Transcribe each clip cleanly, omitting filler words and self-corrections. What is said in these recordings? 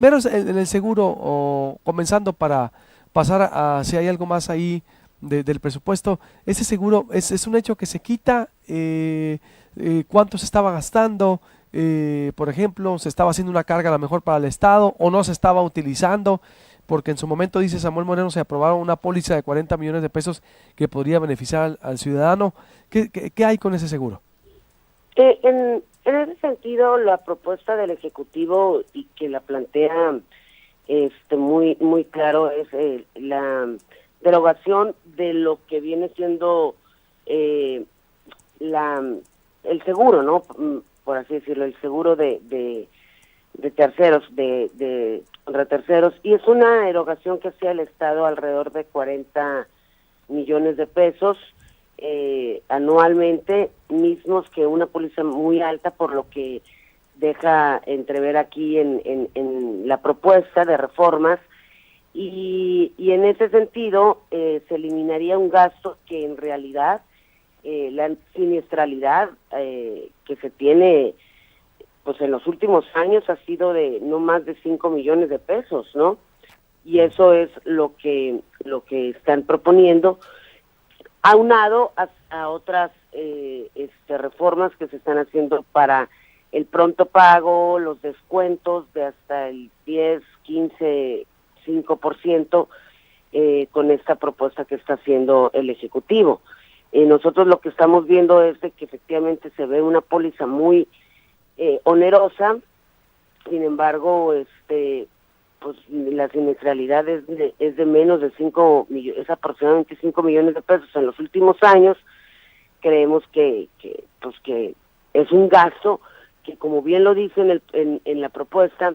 Menos en el seguro, o comenzando para pasar a si hay algo más ahí del presupuesto, ese seguro es un hecho que se quita, cuánto se estaba gastando, por ejemplo, se estaba haciendo una carga a lo mejor para el Estado o no se estaba utilizando, porque en su momento, dice Samuel Moreno, se aprobaron una póliza de 40 millones de pesos que podría beneficiar al ciudadano. ¿Qué hay con ese seguro? En ese sentido, la propuesta del Ejecutivo y que la plantea muy claro es la derogación de lo que viene siendo eh, la el seguro, ¿no? Por así decirlo, el seguro de terceros, de contra terceros, y es una erogación que hacía el Estado alrededor de 40 millones de pesos anualmente, mismos que una póliza muy alta, por lo que deja entrever aquí en la propuesta de reformas, y en ese sentido se eliminaría un gasto que en realidad la siniestralidad que se tiene pues en los últimos años ha sido de no más de 5 millones de pesos, ¿no? Y eso es lo que están proponiendo, aunado a otras reformas que se están haciendo para el pronto pago, los descuentos de hasta el 10, 15, 5% con esta propuesta que está haciendo el Ejecutivo. Nosotros lo que estamos viendo es de que efectivamente se ve una póliza muy onerosa. Sin embargo, pues la siniestralidad es de menos de 5 millones, es aproximadamente 5 millones de pesos en los últimos años. Creemos que es un gasto que, como bien lo dice en la propuesta,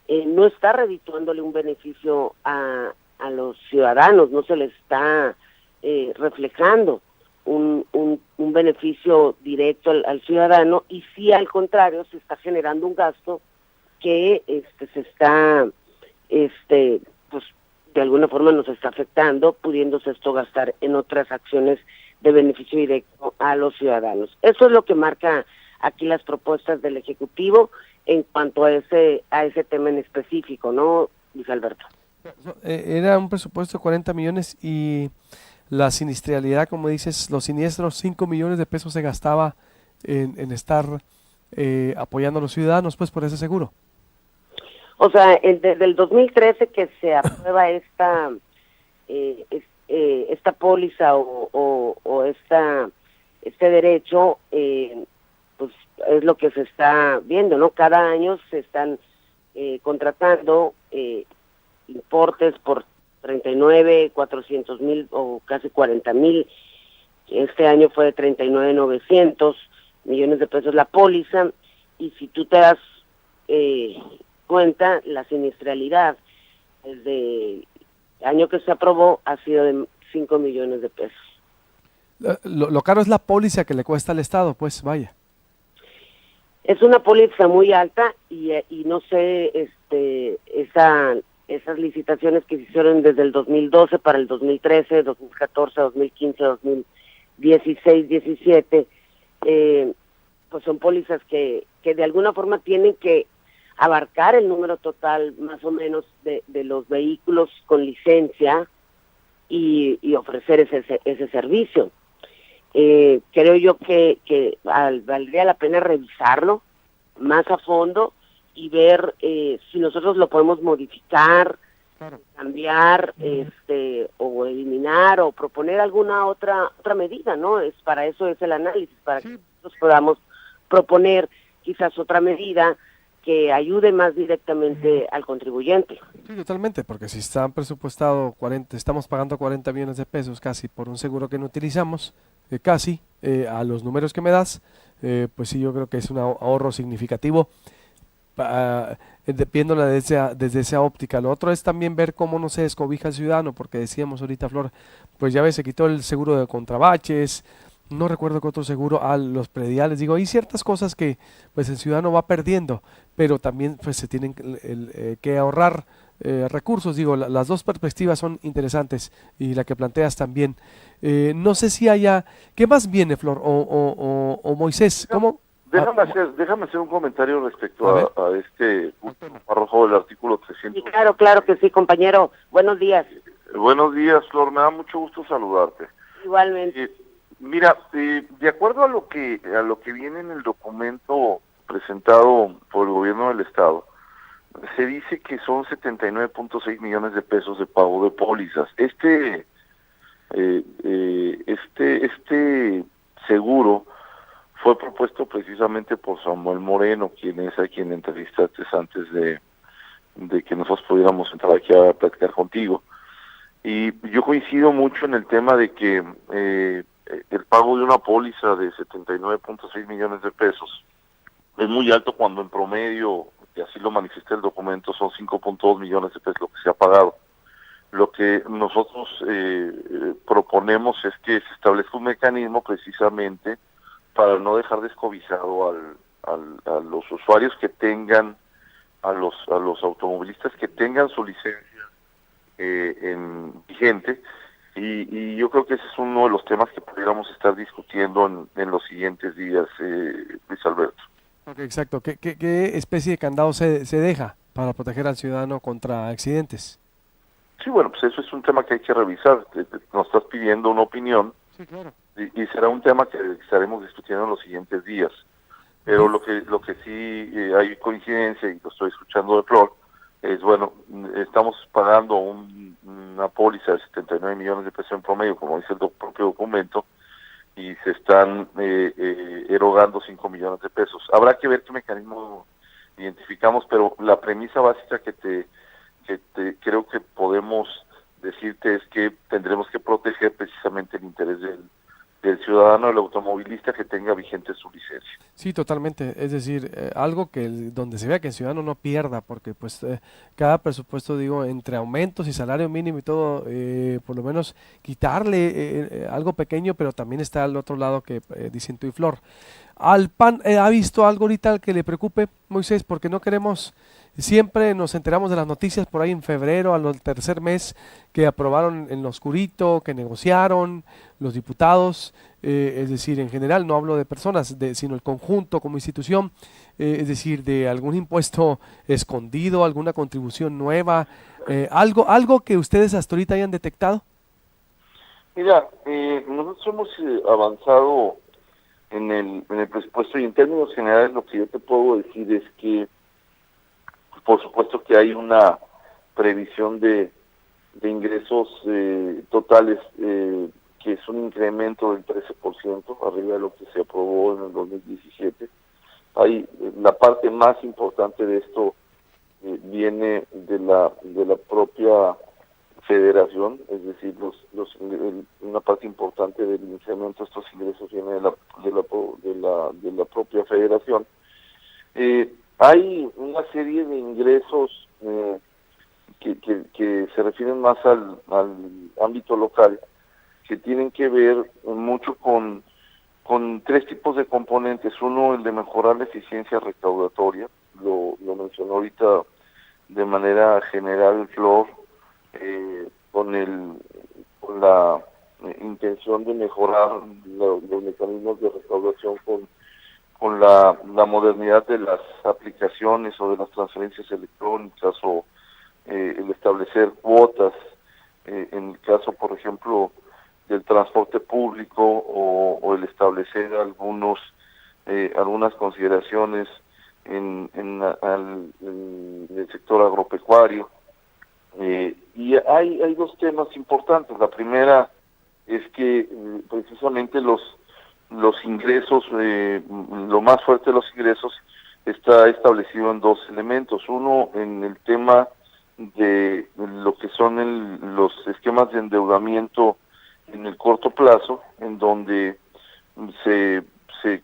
no está redituándole un beneficio a los ciudadanos, no se le está reflejando un beneficio directo al ciudadano, y sí, al contrario, se está generando un gasto que se está pues de alguna forma nos está afectando, pudiéndose esto gastar en otras acciones de beneficio directo a los ciudadanos. Eso es lo que marca aquí las propuestas del Ejecutivo en cuanto a ese tema en específico, ¿no, Luis Alberto? Era un presupuesto de 40 millones y la sinistralidad, como dices, los siniestros, 5 millones de pesos se gastaba en estar apoyando a los ciudadanos, pues, por ese seguro. O sea, desde el 2013 que se aprueba esta póliza o este derecho, pues es lo que se está viendo, ¿no? Cada año se están contratando importes por 39,400,000 o casi 40,000. Este año fue de 39,900 millones de pesos la póliza, y si tú te das cuenta, la siniestralidad desde el año que se aprobó ha sido de 5 millones de pesos. Lo caro es la póliza que le cuesta al Estado, pues, vaya. Es una póliza muy alta, y no sé, esas licitaciones que se hicieron desde el 2012 para el 2013, 2014, 2015, 2016, 17, pues son pólizas que de alguna forma tienen que abarcar el número total más o menos de los vehículos con licencia y ofrecer ese servicio. Creo yo que valdría la pena revisarlo más a fondo y ver si nosotros lo podemos modificar, Claro. cambiar, o eliminar o proponer alguna otra medida, ¿no? Para eso es el análisis, para que Sí, nosotros podamos proponer quizás otra medida que ayude más directamente al contribuyente. sí, totalmente, porque si están presupuestado 40, estamos pagando 40 millones de pesos casi por un seguro que no utilizamos, casi, a los números que me das, pues sí, yo creo que es un ahorro significativo, viéndola desde esa óptica. Lo otro es también ver cómo no se descobija el ciudadano, porque decíamos ahorita, Flor, pues ya ves, se quitó el seguro de contrabaches, no recuerdo qué otro seguro, a los prediales, digo, hay ciertas cosas que pues el ciudadano va perdiendo, pero también pues se tienen que ahorrar recursos, digo, las dos perspectivas son interesantes y la que planteas también. No sé si haya, ¿qué más viene, Flor? O Moisés, No, ¿cómo? Ah, Déjame hacer un comentario respecto a ver. a este último párrafo del artículo Sí, 300. claro que sí, compañero. Buenos días. Buenos días, Flor, me da mucho gusto saludarte. Igualmente. Mira, de acuerdo a lo que viene en el documento presentado por el gobierno del estado, se dice que son 79.6 millones de pesos de pago de pólizas. Este seguro fue propuesto precisamente por Samuel Moreno, quien es a quien entrevistaste antes de que nosotros pudiéramos entrar aquí a platicar contigo. Y yo coincido mucho en el tema de que el pago de una póliza de 79.6 millones de pesos es muy alto cuando en promedio, y así lo manifiesta el documento, son 5.2 millones de pesos lo que se ha pagado. Lo que nosotros proponemos es que se establezca un mecanismo precisamente para no dejar descobijado a los usuarios que tengan, a los automovilistas que tengan su licencia vigente, y yo creo que ese es uno de los temas que pudiéramos estar discutiendo en los siguientes días, Luis Alberto. Ok, exacto. ¿Qué especie de candado se deja para proteger al ciudadano contra accidentes? Sí, bueno, pues eso es un tema que hay que revisar. Nos estás pidiendo una opinión Sí, claro. y será un tema que estaremos discutiendo en los siguientes días. Pero Bien. lo que sí hay coincidencia, y lo estoy escuchando de Flor, es, bueno, estamos pagando una póliza de 79 millones de pesos en promedio, como dice el propio documento, y se están erogando 5 millones de pesos. Habrá que ver qué mecanismo identificamos, pero la premisa básica que creo que podemos decirte es que tendremos que proteger precisamente el interés del ciudadano, del automovilista que tenga vigente su licencia. Sí, totalmente. Es decir, algo donde se vea que el ciudadano no pierda, porque pues cada presupuesto, digo, entre aumentos y salario mínimo y todo, por lo menos quitarle algo pequeño, pero también está al otro lado que dicen tú y Flor. Al PAN, ¿ha visto algo ahorita que le preocupe, Moisés? Porque no queremos, siempre nos enteramos de las noticias por ahí en febrero, al tercer mes, que aprobaron en lo oscurito, que negociaron los diputados, es decir, en general, no hablo de personas, sino el conjunto como institución, es decir, de algún impuesto escondido, alguna contribución nueva, algo que ustedes hasta ahorita hayan detectado. Mira, nosotros hemos avanzado en el presupuesto, y en términos generales lo que yo te puedo decir es que por supuesto que hay una previsión de ingresos totales que es un incremento del 13% arriba de lo que se aprobó en el 2017. Hay la parte más importante de esto viene de la propia federación, es decir, una parte importante del incremento de estos ingresos viene de la propia federación. Hay una serie de ingresos que se refieren más al ámbito local, que tienen que ver mucho con tres tipos de componentes. Uno, el de mejorar la eficiencia recaudatoria, lo mencionó ahorita de manera general Flor, con la intención de mejorar los mecanismos de recaudación con la modernidad de las aplicaciones o de las transferencias electrónicas, o el establecer cuotas, en el caso, por ejemplo, del transporte público, o el establecer algunas consideraciones en el sector agropecuario. Y hay dos temas importantes. La primera es que precisamente los ingresos, lo más fuerte de los ingresos está establecido en dos elementos. Uno, en el tema de lo que son los esquemas de endeudamiento en el corto plazo, en donde se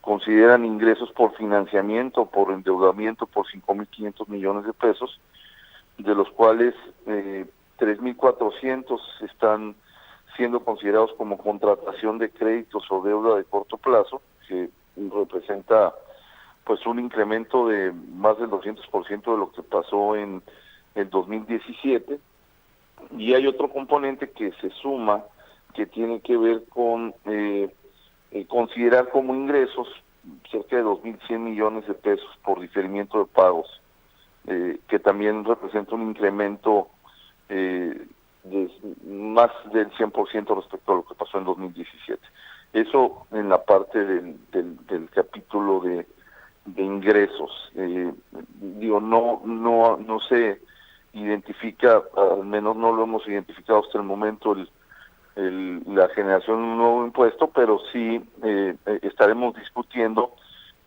consideran ingresos por financiamiento, por endeudamiento por 5.500 millones de pesos, de los cuales 3.400 están siendo considerados como contratación de créditos o deuda de corto plazo, que representa pues un incremento de más del 200% de lo que pasó en el 2017. Y hay otro componente que se suma, que tiene que ver con considerar como ingresos cerca de 2.100 millones de pesos por diferimiento de pagos, que también representa un incremento de más del 100% respecto a lo que pasó en 2017. Eso en la parte del capítulo de ingresos. No se identifica, al menos no lo hemos identificado hasta el momento, la generación de un nuevo impuesto, pero sí estaremos discutiendo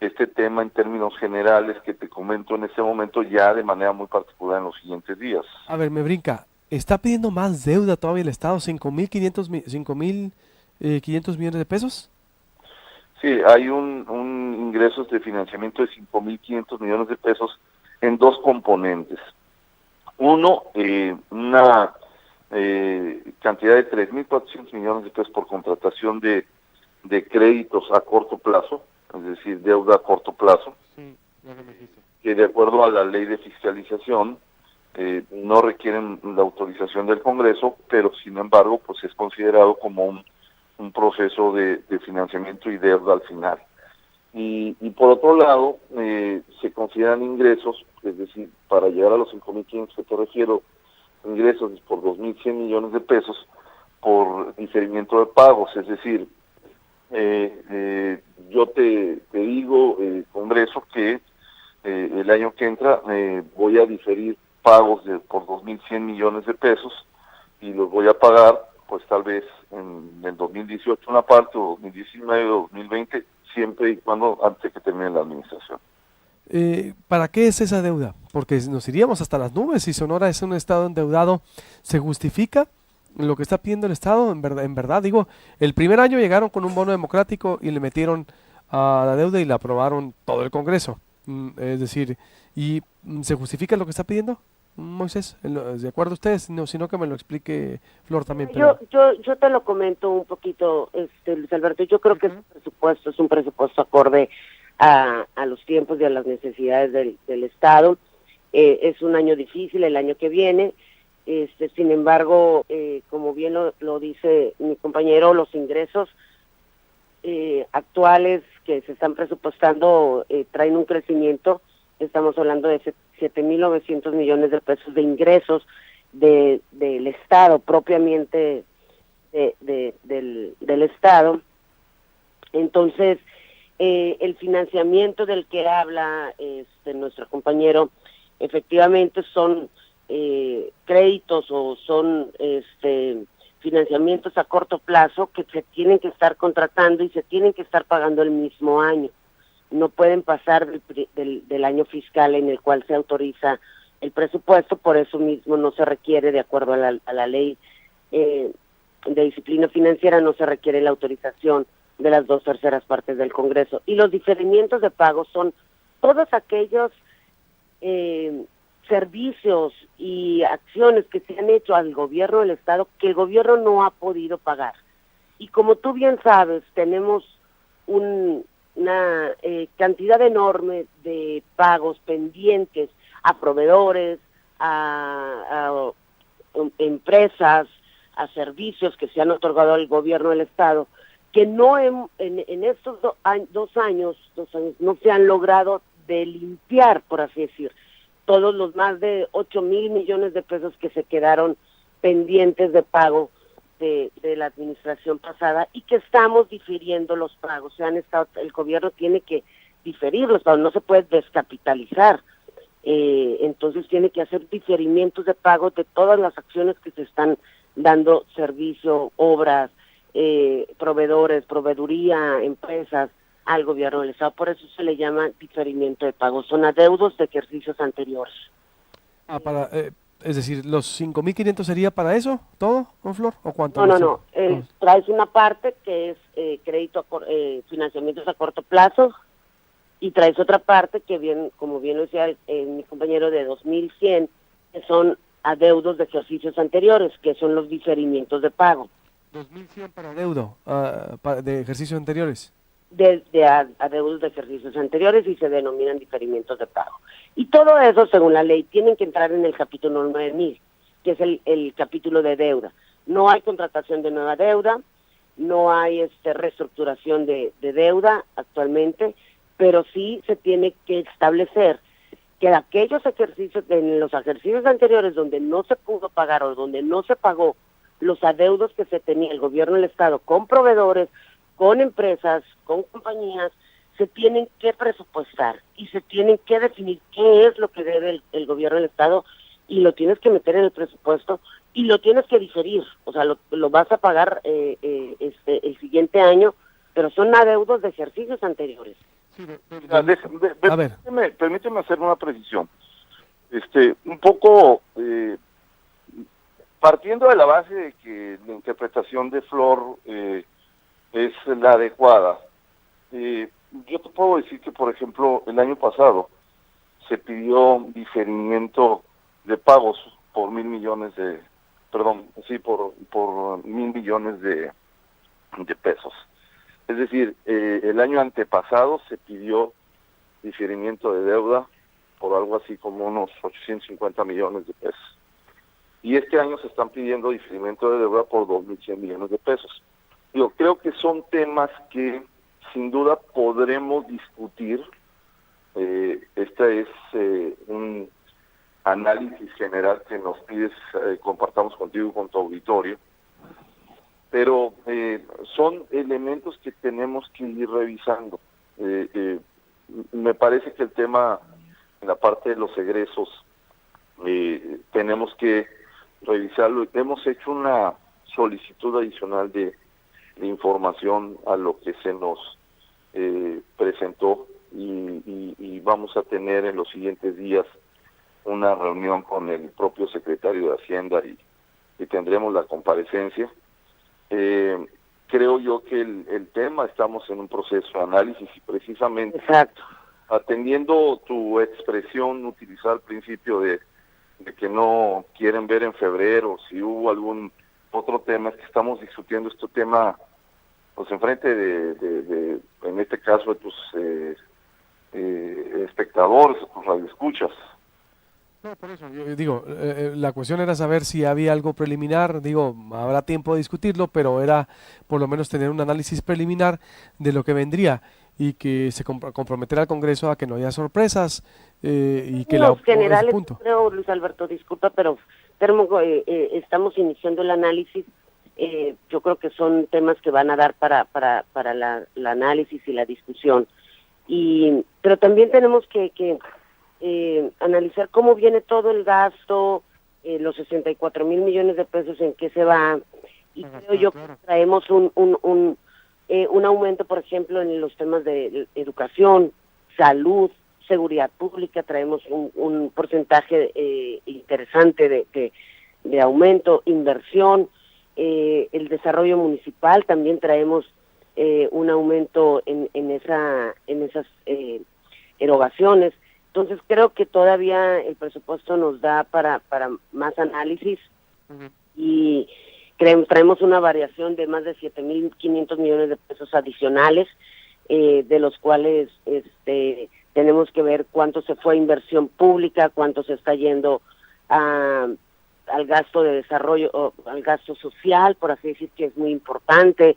este tema en términos generales que te comento en este momento, ya de manera muy particular en los siguientes días. A ver, me brinca. ¿Está pidiendo más deuda todavía el Estado? ¿5.500 millones de pesos? Sí, hay un ingresos de financiamiento de 5.500 millones de pesos en dos componentes. Uno, una cantidad de 3.400 millones de pesos por contratación de créditos a corto plazo, es decir, deuda a corto plazo, que de acuerdo a la ley de fiscalización no requieren la autorización del Congreso, pero sin embargo pues es considerado como un proceso de financiamiento y deuda al final. Y por otro lado, se consideran ingresos, es decir, para llegar a los 5.500 que te refiero, ingresos por 2.100 millones de pesos por diferimiento de pagos, es decir, yo te digo, Congreso, que el año que entra voy a diferir pagos por 2.100 millones de pesos y los voy a pagar, pues tal vez en el 2018 una parte, o 2019 o 2020, siempre y cuando antes que termine la administración. ¿Para qué es esa deuda? Porque nos iríamos hasta las nubes. Si Sonora es un estado endeudado, ¿se justifica lo que está pidiendo el Estado? En verdad, digo, el primer año llegaron con un bono democrático y le metieron a la deuda y la aprobaron todo el Congreso. Es decir, ¿se justifica lo que está pidiendo, Moisés? ¿De acuerdo ustedes? No, sino que me lo explique Flor también. Pero... Yo te lo comento un poquito, Luis Alberto. Yo creo que es un presupuesto acorde a los tiempos y a las necesidades del Estado. Es un año difícil el año que viene. Sin embargo, como bien lo dice mi compañero, los ingresos actuales que se están presupuestando traen un crecimiento. Estamos hablando de 7.900 millones de pesos de ingresos del Estado, propiamente del Estado. Entonces, el financiamiento del que habla nuestro compañero, efectivamente son créditos o son financiamientos a corto plazo que se tienen que estar contratando y se tienen que estar pagando el mismo año. No pueden pasar del año fiscal en el cual se autoriza el presupuesto, por eso mismo no se requiere, de acuerdo a la ley de disciplina financiera, no se requiere la autorización de las 2/3 partes del Congreso. Y los diferimientos de pago son todos aquellos servicios y acciones que se han hecho al gobierno del Estado que el gobierno no ha podido pagar. Y como tú bien sabes, tenemos una cantidad enorme de pagos pendientes a proveedores, a empresas, a servicios que se han otorgado al gobierno del Estado, que no en estos 2 años no se han logrado de limpiar, por así decir, todos los más de 8.000 millones de pesos que se quedaron pendientes de pago de la administración pasada y que estamos difiriendo los pagos. El gobierno tiene que diferir los pagos, no se puede descapitalizar. Entonces tiene que hacer diferimientos de pagos de todas las acciones que se están dando, servicio, obras, proveedores, proveeduría, empresas, al gobierno del Estado. Por eso se le llama diferimiento de pagos. Son adeudos de ejercicios anteriores. Es decir, ¿los 5.500 sería para eso todo, con Flor? ¿O cuánto? No. Traes una parte que es financiamientos a corto plazo, y traes otra parte que como bien lo decía mi compañero, de 2.100, que son adeudos de ejercicios anteriores, que son los diferimientos de pago. 2.100 para adeudo de ejercicios anteriores. De adeudos de ejercicios anteriores, y se denominan diferimientos de pago. Y todo eso, según la ley, tienen que entrar en el capítulo 9.000, que es el capítulo de deuda. No hay contratación de nueva deuda, no hay reestructuración de deuda actualmente, pero sí se tiene que establecer que aquellos ejercicios, en los ejercicios anteriores donde no se pudo pagar o donde no se pagó los adeudos que se tenía el gobierno del Estado con proveedores, con empresas, con compañías, se tienen que presupuestar y se tienen que definir qué es lo que debe el gobierno del Estado, y lo tienes que meter en el presupuesto y lo tienes que diferir, o sea, lo vas a pagar el siguiente año, pero son adeudos de ejercicios anteriores. Mira, A ver, permíteme hacer una precisión. Un poco partiendo de la base de que la interpretación de Flor es la adecuada. Yo te puedo decir que, por ejemplo, el año pasado se pidió diferimiento de pagos por por 1,000 millones de pesos. Es decir, el año antepasado se pidió diferimiento de deuda por algo así como unos 850 millones de pesos. Y este año se están pidiendo diferimiento de deuda por 2.100 millones de pesos. Yo creo que son temas que sin duda podremos discutir. Este es un análisis general que nos pides compartamos contigo y con tu auditorio, pero son elementos que tenemos que ir revisando. Me parece que el tema en la parte de los egresos tenemos que revisarlo. Hemos hecho una solicitud adicional de información a lo que se nos presentó y vamos a tener en los siguientes días una reunión con el propio secretario de Hacienda y tendremos la comparecencia. Creo yo que el tema, estamos en un proceso de análisis y precisamente Exacto. Atendiendo tu expresión utilizada al principio de que no quieren ver en febrero si hubo algún otro tema, es que estamos discutiendo este tema pues enfrente de en este caso de tus espectadores, tus radioescuchas. no, por eso, yo digo, la cuestión era saber si había algo preliminar, digo, habrá tiempo de discutirlo, pero era por lo menos tener un análisis preliminar de lo que vendría y que se comprometerá al Congreso a que no haya sorpresas y que Los ese generales, punto. creo, Luis Alberto, disculpa, pero estamos iniciando el análisis. Yo creo que son temas que van a dar para la análisis y la discusión. Pero también tenemos que analizar cómo viene todo el gasto, los 64,000 millones de pesos en qué se va, y creo yo que traemos un aumento, por ejemplo, en los temas de educación, salud, seguridad pública, traemos un porcentaje interesante de aumento, inversión, el desarrollo municipal, también traemos un aumento en esas erogaciones. Entonces creo que todavía el presupuesto nos da para más análisis. Y traemos una variación de más de 7,500 millones de pesos adicionales, de los cuales tenemos que ver cuánto se fue a inversión pública, cuánto se está yendo al gasto de desarrollo, o al gasto social, por así decir, que es muy importante.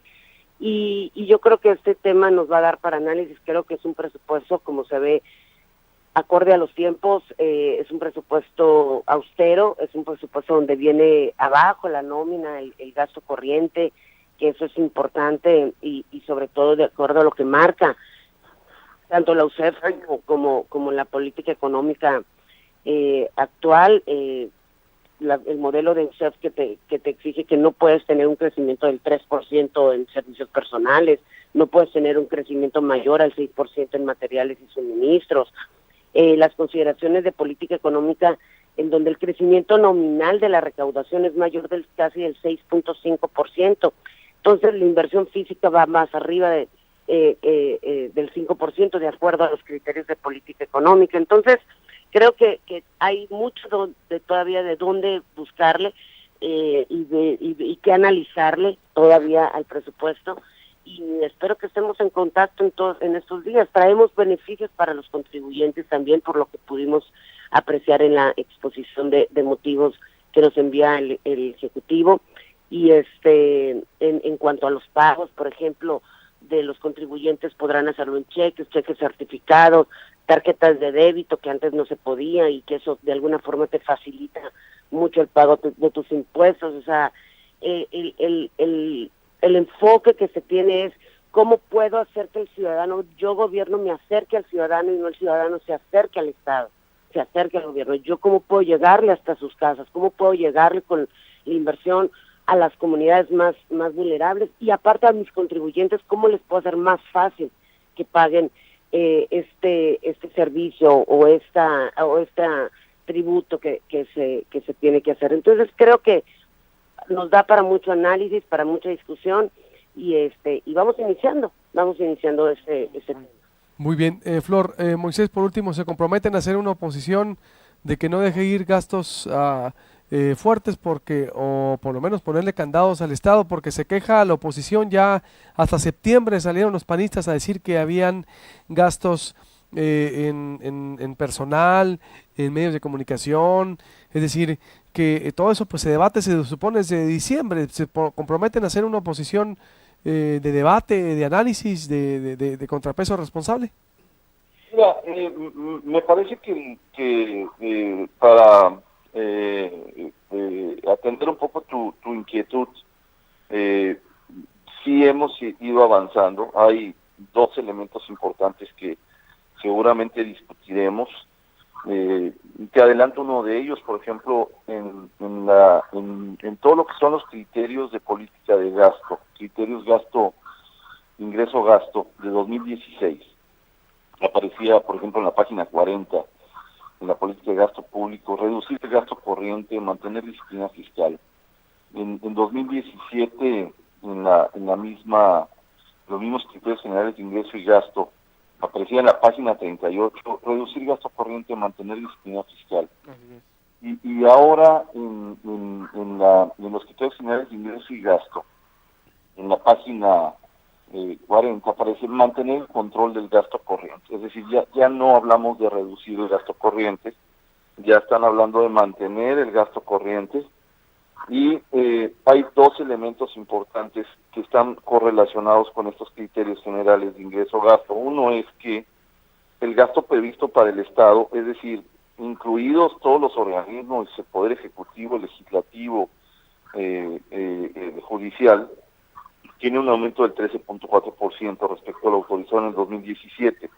Y yo creo que este tema nos va a dar para análisis. Creo que es un presupuesto, como se ve, acorde a los tiempos, es un presupuesto austero, es un presupuesto donde viene abajo la nómina, el gasto corriente, que eso es importante, y sobre todo de acuerdo a lo que marca tanto la UCEF como la política económica actual. El modelo de UCEF que te exige que no puedes tener un crecimiento del 3% en servicios personales, no puedes tener un crecimiento mayor al 6% en materiales y suministros. Las consideraciones de política económica en donde el crecimiento nominal de la recaudación es mayor del casi del 6.5%. Entonces la inversión física va más arriba del 5% de acuerdo a los criterios de política económica. Entonces creo que hay mucho todavía de dónde buscarle y que analizarle todavía al presupuesto. Y espero que estemos en contacto en estos días. Traemos beneficios para los contribuyentes también, por lo que pudimos apreciar en la exposición de motivos que nos envía el Ejecutivo. Y en cuanto a los pagos, por ejemplo, de los contribuyentes podrán hacerlo en cheques, cheques certificados, tarjetas de débito que antes no se podía y que eso de alguna forma te facilita mucho el pago de tus impuestos. O sea, el enfoque que se tiene es cómo puedo hacer que el ciudadano, yo gobierno, me acerque al ciudadano y no el ciudadano se acerque al Estado, se acerque al gobierno. Yo cómo puedo llegarle hasta sus casas, cómo puedo llegarle con la inversión a las comunidades más vulnerables y aparte a mis contribuyentes, cómo les puedo hacer más fácil que paguen este servicio o esta tributo que se tiene que hacer. Entonces creo que nos da para mucho análisis, para mucha discusión y vamos iniciando ese tema. Muy bien, Flor, Moisés, por último, se comprometen a hacer una oposición de que no deje ir gastos fuertes porque, o por lo menos ponerle candados al Estado, porque se queja la oposición. Ya hasta septiembre salieron los panistas a decir que habían gastos en personal, en medios de comunicación, es decir, que todo eso pues se debate, se supone desde diciembre. Se comprometen a hacer una oposición de debate, de análisis, de contrapeso responsable. Mira, me parece que para atender un poco tu inquietud, sí hemos ido avanzando. Hay dos elementos importantes que seguramente discutiremos. Te adelanto uno de ellos, por ejemplo, en todo lo que son los criterios de política de gasto, criterios ingreso-gasto de 2016. Aparecía, por ejemplo, en la página 40, en la política de gasto público, reducir el gasto corriente, mantener disciplina fiscal. En 2017, los mismos criterios generales de ingreso y gasto, aparecía en la página 38, reducir gasto corriente, mantener disciplina fiscal. Y ahora en los criterios generales de ingreso y gasto, en la página 40, aparece mantener el control del gasto corriente. Es decir, ya no hablamos de reducir el gasto corriente, ya están hablando de mantener el gasto corriente. Y hay dos elementos importantes que están correlacionados con estos criterios generales de ingreso-gasto. Uno es que el gasto previsto para el Estado, es decir, incluidos todos los organismos, el Poder Ejecutivo, Legislativo, Judicial, tiene un aumento del 13.4% respecto a lo autorizado en el 2017.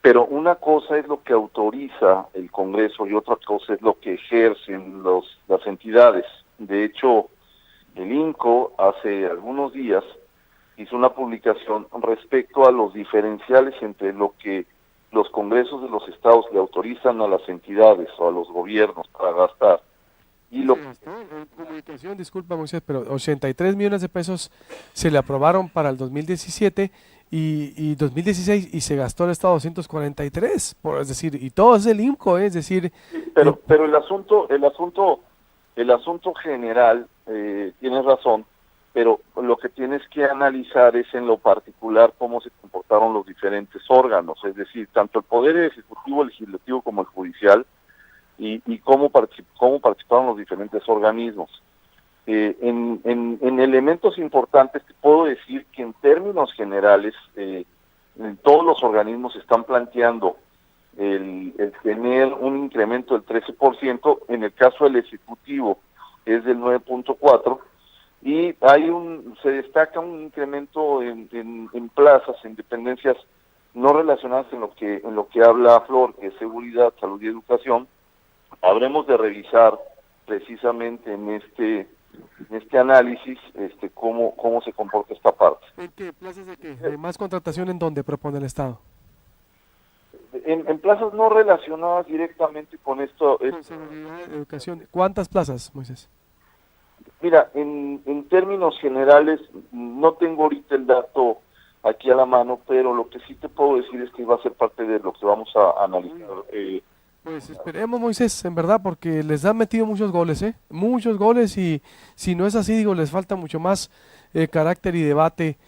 Pero una cosa es lo que autoriza el Congreso y otra cosa es lo que ejercen las entidades. De hecho, el INCO hace algunos días hizo una publicación respecto a los diferenciales entre lo que los congresos de los estados le autorizan a las entidades o a los gobiernos para gastar. Y lo En comunicación, disculpa Moisés, pero 83 millones de pesos se le aprobaron para el 2017 y 2016 y se gastó el Estado 243, es decir, y todo es el IMCO, es decir... Pero el asunto general, tienes razón, pero lo que tienes que analizar es en lo particular cómo se comportaron los diferentes órganos, es decir, tanto el Poder Ejecutivo, Legislativo como el Judicial, y cómo participaron los diferentes organismos. En elementos importantes te puedo decir que en términos generales todos los organismos están planteando el tener un incremento del 13%, en el caso del Ejecutivo es del 9.4%, y se destaca un incremento en plazas, en dependencias no relacionadas en lo que habla Flor, que es seguridad, salud y educación. Habremos de revisar precisamente en este análisis cómo se comporta esta parte. ¿En qué? ¿Plazas de qué? ¿Más contratación en dónde propone el Estado? En plazas no relacionadas directamente con esto. Con seguridad, educación. ¿Cuántas plazas, Moisés? Mira, en términos generales, no tengo ahorita el dato aquí a la mano, pero lo que sí te puedo decir es que va a ser parte de lo que vamos a analizar. Pues esperemos, Moisés, en verdad, porque les han metido muchos goles, muchos goles, y si no es así, digo, les falta mucho más carácter y debate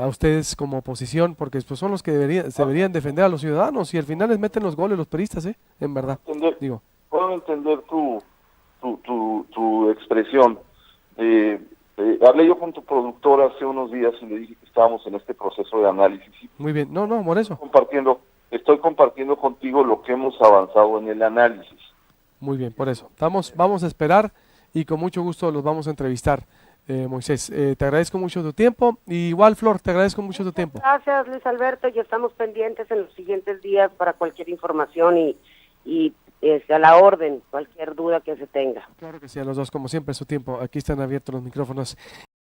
a ustedes como oposición, porque pues, son los que deberían defender a los ciudadanos, y al final les meten los goles los peristas, en verdad. Puedo entender tu expresión, Hablé yo con tu productor hace unos días y le dije que estábamos en este proceso de análisis. Muy bien, no, por eso. Estoy compartiendo contigo lo que hemos avanzado en el análisis. Muy bien, por eso. Vamos a esperar y con mucho gusto los vamos a entrevistar, Moisés. Te agradezco mucho tu tiempo. Y igual, Flor, te agradezco mucho tu tiempo. Gracias, Luis Alberto, y estamos pendientes en los siguientes días para cualquier información y a la orden, cualquier duda que se tenga. Claro que sí, a los dos, como siempre, su tiempo. Aquí están abiertos los micrófonos.